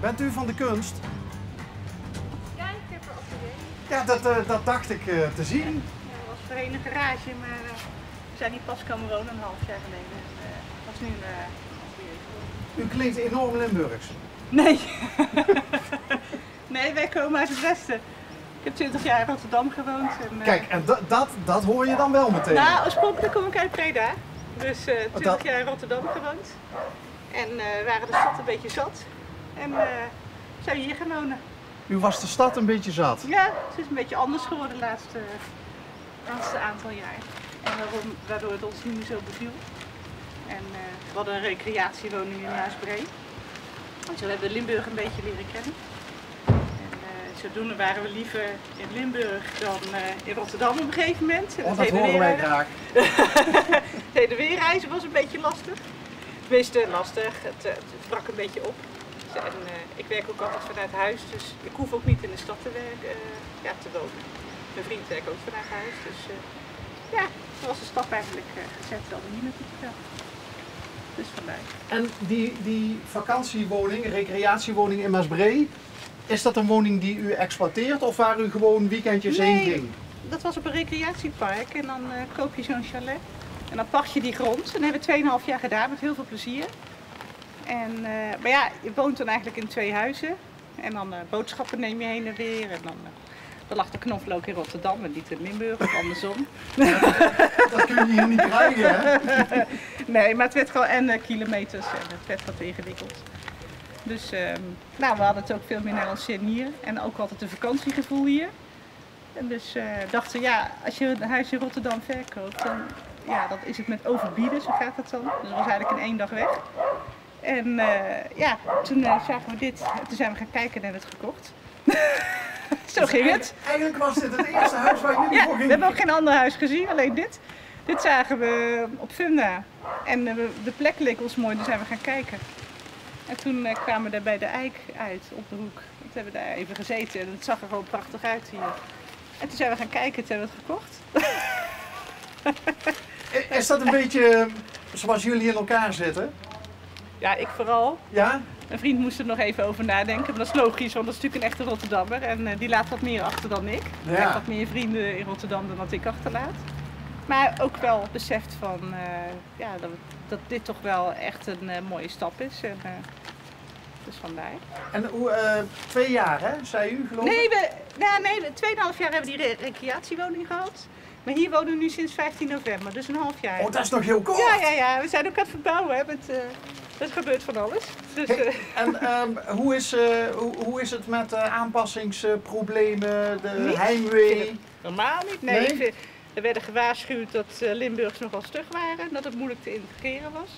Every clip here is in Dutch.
Bent u van de kunst? Ja, ik heb een atelier. Ja, dat dacht ik te zien. Ja, dat was voorheen een garage, maar we zijn hier pas komen wonen een half jaar geleden. Dat is nu een atelier geworden. U klinkt enorm Limburgs. Nee. Nee, wij komen uit het westen. Ik heb 20 jaar in Rotterdam gewoond. En, Kijk, en dat hoor je dan wel meteen. nou, oorspronkelijk kom ik uit Breda. Dus 20 dat- jaar in Rotterdam gewoond. En waren de stad een beetje zat. En zijn we hier gaan wonen. U was de stad een beetje zat. Ja, het is een beetje anders geworden de laatste aantal jaar. En waardoor het ons niet meer zo beviel. En we hadden een recreatiewoning in Maasbree. Dus we hebben Limburg een beetje leren kennen. En zodoende waren we liever in Limburg dan in Rotterdam op een gegeven moment. En Oh, dat horen wij graag. Het hele weerreizen was een beetje lastig. Tenminste, lastig. Het brak een beetje op. En ik werk ook altijd vanuit huis, dus ik hoef ook niet in de stad te werken, te wonen. Mijn vriend werkt ook vanuit huis, dus ja, toen was de stap eigenlijk gezet, we hadden niet naartoe gegaan. Dus vandaar. En die vakantiewoning, recreatiewoning in Maasbree, is dat een woning die u exploiteert of waar u gewoon weekendjes heen ging? Dat was op een recreatiepark en dan koop je zo'n chalet. En dan pacht je die grond en dat hebben we 2,5 jaar gedaan met heel veel plezier. En, maar ja, je woont dan eigenlijk in 2 huizen. En dan boodschappen neem je heen en weer. En dan lag de knoflook in Rotterdam en niet in Limburg of andersom. Dat kun je hier niet krijgen, hè? Nee, maar het werd gewoon kilometers en het werd wat ingewikkeld. Dus nou, we hadden het ook veel meer naar ons zin hier. En ook altijd een vakantiegevoel hier. En dus dachten, ja, als je een huis in Rotterdam verkoopt, dan is het met overbieden, zo gaat het dan. Dus dat was eigenlijk in 1 dag weg. En ja, toen zagen we dit. Toen zijn we gaan kijken en hebben het gekocht. Zo ging het. Eigenlijk was dit het eerste huis waar jullie Ja, voor we gingen. hebben ook geen ander huis gezien, alleen dit. Dit zagen we op Funda. En de plek leek ons mooi, dus zijn we gaan kijken. En toen kwamen we daar bij de Eik uit, op de hoek. Toen hebben we daar even gezeten en het zag er gewoon prachtig uit hier. En toen zijn we gaan kijken, toen hebben we het gekocht. Is dat een beetje zoals jullie in elkaar zitten? Ja, ik vooral. Ja? Mijn vriend moest er nog even over nadenken, maar dat is logisch, want dat is natuurlijk een echte Rotterdammer. En die laat wat meer achter dan ik. Hij heeft wat meer vrienden in Rotterdam dan dat ik achterlaat. Maar ook wel beseft van, dat dit toch wel echt een mooie stap is. En, dus vandaar. En hoe, 2 jaar, hè, zei u geloof ik? Nee, 2,5 jaar hebben we die recreatiewoning gehad. Maar hier wonen we nu sinds 15 november, dus een half jaar. Oh, dat is nog heel kort. Ja, we zijn ook aan het verbouwen. Hè, er gebeurt van alles. Dus, En hoe is het met aanpassingsproblemen, de Niet? heimwee? Normaal niet. Nee. Er werden gewaarschuwd dat Limburgers nogal stug waren, dat het moeilijk te integreren was.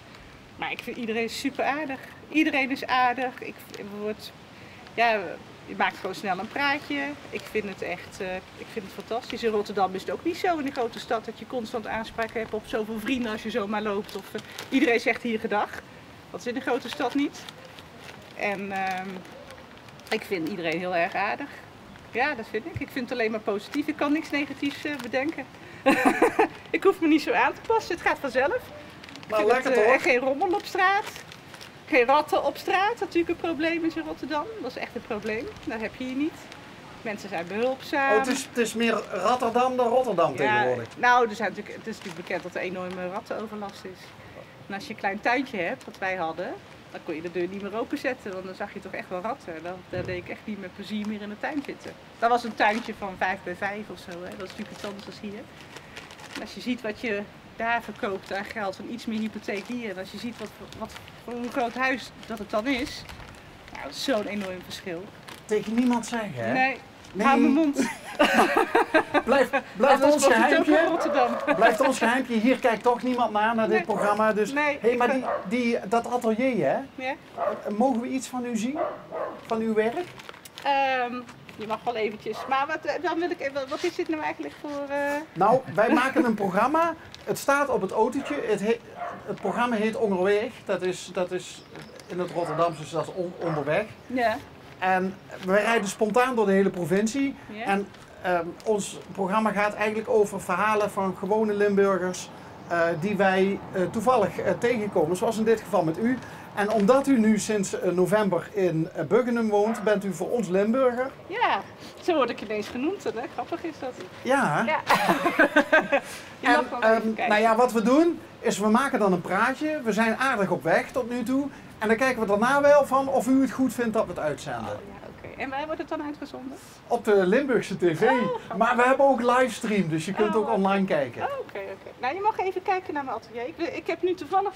Maar ik vind iedereen super aardig. Iedereen is aardig. Je maakt gewoon snel een praatje. Ik vind het fantastisch. In Rotterdam is het ook niet zo in de grote stad dat je constant aanspraak hebt op zoveel vrienden als je zomaar loopt. Of iedereen zegt hier gedag. Dat is in de grote stad niet. En ik vind iedereen heel erg aardig. Ja, dat vind ik. Ik vind het alleen maar positief. Ik kan niks negatiefs bedenken. Ik hoef me niet zo aan te passen. Het gaat vanzelf. Nou, lekker toch? En geen rommel op straat. Geen ratten op straat, dat natuurlijk een probleem is in Rotterdam. Dat is echt een probleem. Dat heb je hier niet. Mensen zijn behulpzaam. Oh, het is meer Rotterdam dan Rotterdam tegenwoordig. Nou, het is natuurlijk bekend dat er enorme rattenoverlast is. En als je een klein tuintje hebt, wat wij hadden, dan kon je de deur niet meer openzetten. Want dan zag je toch echt wel ratten. Daar deed ik echt niet met plezier meer in de tuin zitten. Dat was een tuintje van 5 bij 5 of zo. Hè. Dat is natuurlijk iets anders dan hier. En als je ziet wat je daar verkoopt aan geld, van iets meer hypotheek hier. En als je ziet wat voor een groot huis dat het dan is, nou, dat is zo'n enorm verschil. Tegen niemand zeggen, hè? Nee, hou mijn mond. Blijft ons geheimpje. Rotterdam. Blijft ons geheimpje. Hier kijkt toch niemand naar dit programma. Dus, Nee, hey, maar dat atelier, hè? Ja? Mogen we iets van u zien? Van uw werk? Je mag wel eventjes. Maar wat is dit nou eigenlijk voor... Nou, wij maken een programma. Het staat op het autootje. Het programma heet Onderweg. Dat is in het Rotterdamse, dat is onderweg. Ja. En wij rijden spontaan door de hele provincie. Ja. En ons programma gaat eigenlijk over verhalen van gewone Limburgers die wij toevallig tegenkomen. Zoals in dit geval met u. En omdat u nu sinds november in Buggenum woont, bent u voor ons Limburger. Ja, zo word ik ineens genoemd. Hè? Grappig is dat. Ja. Ja. Je En mag wel even kijken. nou ja, wat we doen, is we maken dan een praatje. We zijn aardig op weg tot nu toe. En dan kijken we daarna wel van of u het goed vindt dat we het uitzenden. Ja, oké. En waar wordt het dan uitgezonden? Op de Limburgse tv. Maar we hebben ook livestream, dus je kunt ook online kijken. Oh, oké. Nou, je mag even kijken naar mijn atelier. Ik heb nu toevallig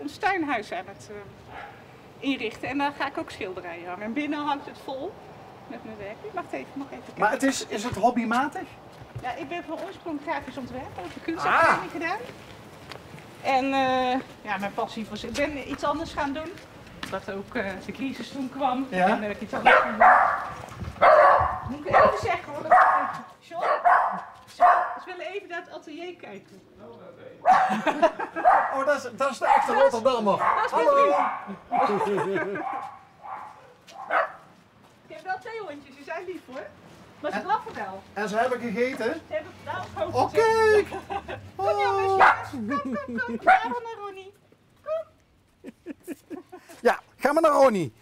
ons tuinhuis aan het inrichten. En daar ga ik ook schilderijen hangen. En binnen hangt het vol met mijn werk. Ik mag even kijken. Maar is het hobbymatig? Ja, ik ben van oorsprong grafisch ontwerper. Op de kunstacademie gedaan. En ja, mijn passie voor... Ik ben iets anders gaan doen. Omdat ook de crisis toen kwam. Ja. En ik iets anders gaan doen. Moet ik even zeggen hoor. John, ze willen even naar het atelier kijken. Oh, dat is de echte Rotterdammer. Hallo. Ik heb wel 2 hondjes, die zijn lief hoor. Maar ze blaffen wel. En ze hebben gegeten? Ze hebben nou gewoon Oké. Kom jongens, kom. Ga maar naar Ronnie. Ja, ga maar naar Ronnie.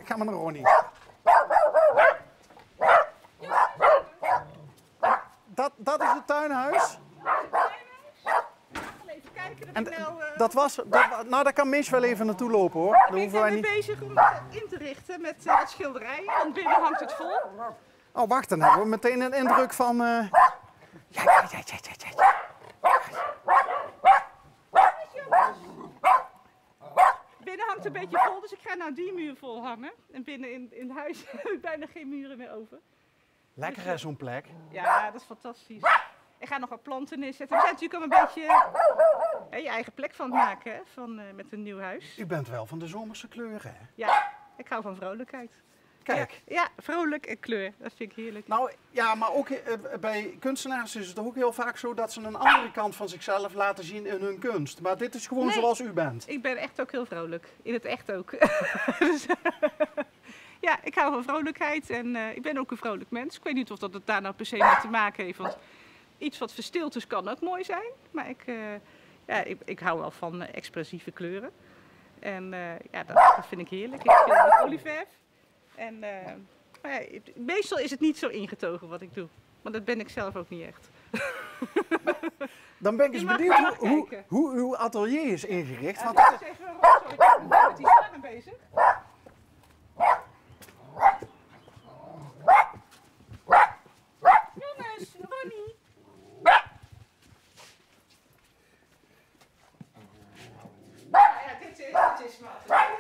Ga maar naar Ronnie. Dat is het tuinhuis. Even kijken En dat ik nou... nou, daar kan Mees wel even naartoe lopen hoor. Daar Ik hoeven wij ben niet. bezig om het in te richten met het schilderij. Want binnen hangt het vol. Oh, wacht, dan hebben we meteen een indruk van. Ja. Binnen hangt een beetje vol, dus ik ga nou die muur vol hangen. En binnen in huis heb ik bijna geen muren meer over. Lekker hè, zo'n plek. Ja, dat is fantastisch. Ik ga nog wat planten neerzetten. We zijn natuurlijk al een beetje je eigen plek van het maken hè, met een nieuw huis. U bent wel van de zomerse kleuren hè? Ja, ik hou van vrolijkheid. Kijk. Ja, vrolijk en kleur. Dat vind ik heerlijk. Nou ja, maar ook bij kunstenaars is het ook heel vaak zo dat ze een andere kant van zichzelf laten zien in hun kunst. Maar dit is gewoon zoals u bent. Ik ben echt ook heel vrolijk. In het echt ook. Dus, ja, ik hou van vrolijkheid en ik ben ook een vrolijk mens. Ik weet niet of dat het daar nou per se mee te maken heeft. Want iets wat verstild is kan ook mooi zijn. Maar ik hou wel van expressieve kleuren. En ja, dat vind ik heerlijk. Ik speel met olieverf. En maar ja, meestal is het niet zo ingetogen wat ik doe. Maar dat ben ik zelf ook niet echt. Dan ben ik eens benieuwd hoe uw atelier is ingericht. Want Ik is even een rotzooi. Ik ben met die slangen bezig. Jongens, Ronnie. Nou ja, dit is mijn atelier.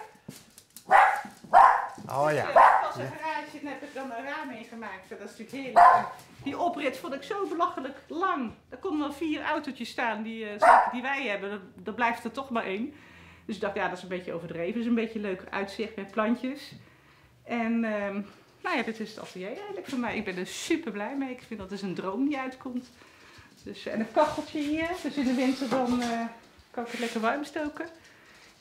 oh ja. Als een garage heb ik dan een raam in gemaakt. Dat is natuurlijk heerlijk. Die oprit vond ik zo belachelijk lang. Er konden wel 4 autootjes staan die wij hebben. Er blijft er toch maar 1. Dus ik dacht, ja, dat is een beetje overdreven. Het is een beetje een leuk uitzicht met plantjes. En nou ja, dit is het atelier eigenlijk voor mij. Ik ben er super blij mee. Ik vind dat is een droom die uitkomt. Dus, en een kacheltje hier. Dus in de winter dan kan ik het lekker warm stoken.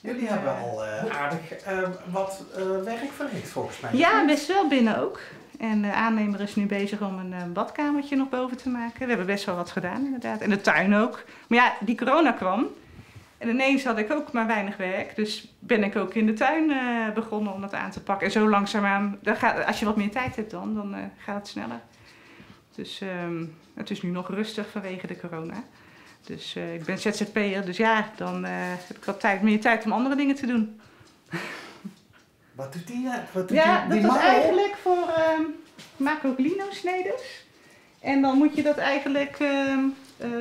Jullie hebben al aardig wat werk verricht volgens mij. Ja, best wel binnen ook. En de aannemer is nu bezig om een badkamertje nog boven te maken. We hebben best wel wat gedaan inderdaad. En de tuin ook. Maar ja, die corona kwam. En ineens had ik ook maar weinig werk. Dus ben ik ook in de tuin begonnen om dat aan te pakken. En zo langzaamaan, als je wat meer tijd hebt dan gaat het sneller. Dus het is nu nog rustig vanwege de corona. Dus ik ben ZZP'er, dus ja, dan heb ik wat meer tijd om andere dingen te doen. Wat doet die? Dat is eigenlijk voor macrolino-sneders. En dan moet je dat eigenlijk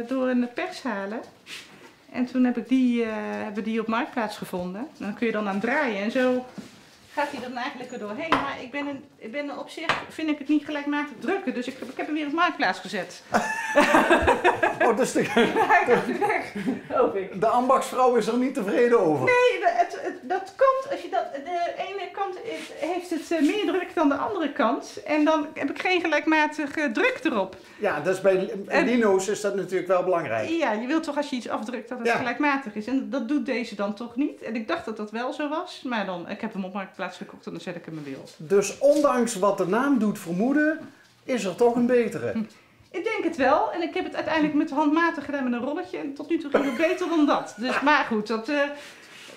door een pers halen. En toen hebben we die op Marktplaats gevonden. Dan kun je dan aan draaien en zo gaat hij dan eigenlijk er doorheen. Maar ik ben op zich, vind ik het niet gelijkmatig drukken. Dus ik heb hem weer op Marktplaats gezet. Oh, dus de ambachtsvrouw is er niet tevreden over. Nee, dat komt als je de ene kant heeft het meer druk dan de andere kant. En dan heb ik geen gelijkmatige druk erop. Ja, dus bij lino's is dat natuurlijk wel belangrijk. Ja, je wilt toch als je iets afdrukt dat het gelijkmatig is. En dat doet deze dan toch niet. En ik dacht dat dat wel zo was. Maar ik heb hem op Marktplaats gekocht en dan zet ik hem weer op. Dus ondanks wat de naam doet vermoeden, is er toch een betere. Ik denk het wel. En ik heb het uiteindelijk met handmatig gedaan met een rolletje. En tot nu toe ging het beter dan dat. Dus, maar goed,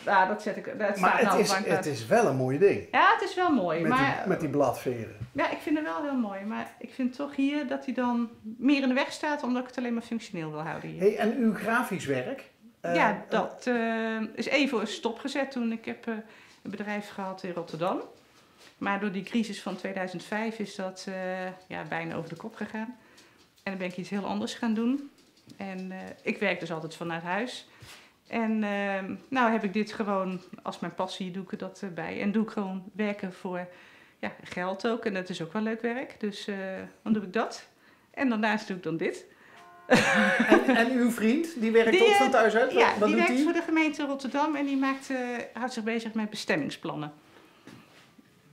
Nou, dat zet ik. Dat Maar staat het is wel een mooi ding. Ja, het is wel mooi. Met die bladveren. Ja, ik vind het wel heel mooi. Maar ik vind toch hier dat hij dan meer in de weg staat, omdat ik het alleen maar functioneel wil houden hier. Hey, en uw grafisch werk? Ja, dat is even stopgezet toen. Ik heb een bedrijf gehad in Rotterdam. Maar door die crisis van 2005 is dat bijna over de kop gegaan. En dan ben ik iets heel anders gaan doen. En ik werk dus altijd vanuit huis. En nou heb ik dit gewoon als mijn passie, doe ik er dat bij. En doe ik gewoon werken voor geld ook. En dat is ook wel leuk werk. Dus dan doe ik dat. En daarnaast doe ik dan dit. En uw vriend, die werkt ook van thuis uit? Ja, die werkt voor de gemeente Rotterdam en die houdt zich bezig met bestemmingsplannen.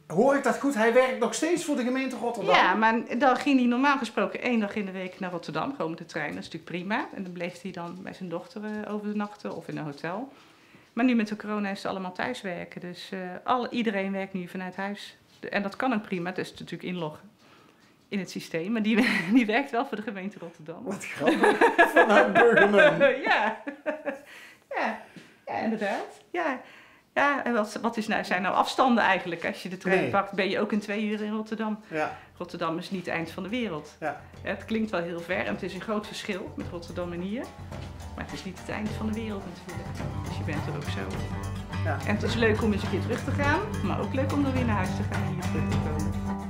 Hoor ik dat goed? Hij werkt nog steeds voor de gemeente Rotterdam? Ja, maar dan ging hij normaal gesproken 1 dag in de week naar Rotterdam, gewoon met de trein. Dat is natuurlijk prima. En dan bleef hij dan bij zijn dochter overnachten of in een hotel. Maar nu met de corona is het allemaal thuiswerken. Dus iedereen werkt nu vanuit huis. En dat kan ook prima, het is natuurlijk inloggen in het systeem. Maar die werkt wel voor de gemeente Rotterdam. Wat grappig, vanuit Burgerman. Ja, inderdaad. Ja, en zijn nou afstanden eigenlijk? Als je de trein pakt, ben je ook in 2 uur in Rotterdam. Ja. Rotterdam is niet het eind van de wereld. Ja. Het klinkt wel heel ver en het is een groot verschil met Rotterdam en hier. Maar het is niet het eind van de wereld natuurlijk. Dus je bent er ook zo. Ja. En het is leuk om eens een keer terug te gaan, maar ook leuk om dan weer naar huis te gaan en hier terug te komen.